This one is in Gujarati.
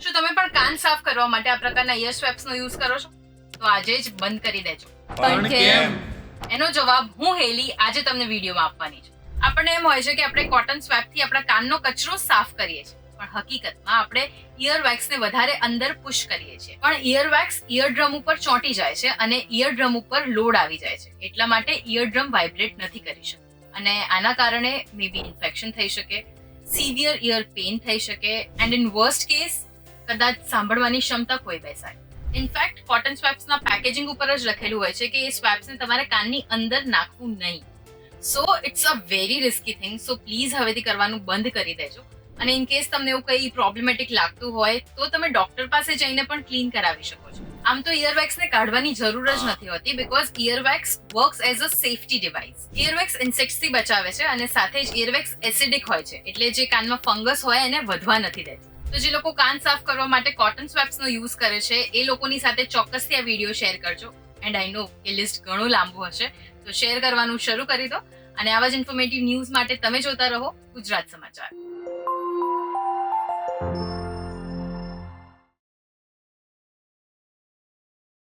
શું તમે પણ કાન સાફ કરવા માટે આ પ્રકારના ઇયર સ્વેપ્સનો યુઝ કરો છો? તો આજે જ બંધ કરી દેજો. પણ કેમ? એનો જવાબ હું હેલી આજે તમને વિડીયોમાં આપવાની છું. આપણને એમ હોય છે કે આપણે કોટન સ્વેપથી આપણા કાનનો કચરો સાફ કરીએ છીએ, પણ હકીકતમાં આપણે ઇયર વેક્સને વધારે અંદર પુશ કરીએ છીએ. પણ ઇયર વેક્સ ઇયર ડ્રમ ઉપર ચોંટી જાય છે અને ઇયર ડ્રમ ઉપર લોડ આવી જાય છે. એટલા માટે ઇયર ડ્રમ વાઇબ્રેટ નથી કરી શકતું અને આના કારણે મે બી ઇન્ફેક્શન થઈ શકે, સિવિયર ઇયર પેઇન થઈ શકે એન્ડ ઇન વર્સ્ટ કેસ કદાચ સાંભળવાની ક્ષમતા ખોઈ બેસાય. ઇનફેક્ટ કોટન સ્વેપ્સના પેકેજિંગ ઉપર જ લખેલું હોય છે કે એ સ્વેપ્સને તમારે કાનની અંદર નાખવું નહીં. So it's a very risky thing. So please હવેથી કરવાનું બંધ કરી દેજો. અને ઇન કેસ તમને એવું કંઈ પ્રોબ્લેમેટિક લાગતું હોય તો તમે ડોક્ટર પાસે જઈને પણ ક્લીન કરાવી શકો છો. આમ તો ઇયરવેક્સને કાઢવાની જરૂર જ નથી હોતી because earwax works as a safety device. Earwax ઇન્સેક્ટ્સથી બચાવે છે અને સાથે જ ઇયરવેક્સ એસિડિક હોય છે, એટલે જે કાનમાં ફંગસ હોય એને વધવા નથી દેતી. તો જે લોકો કાન સાફ કરવા માટે કોટન સ્વેપ્સનો યુઝ કરે છે એ લોકોની સાથે ચોક્કસથી આ વિડીયો શેર કરજો. એન્ડ આઈ નો એ લિસ્ટ ઘણું લાંબુ હશે, તો શેર કરવાનું શરૂ કરી દો. અને આવા જ ઇન્ફોર્મેટિવ ન્યૂઝ માટે તમે જોતા રહો ગુજરાત સમાચાર.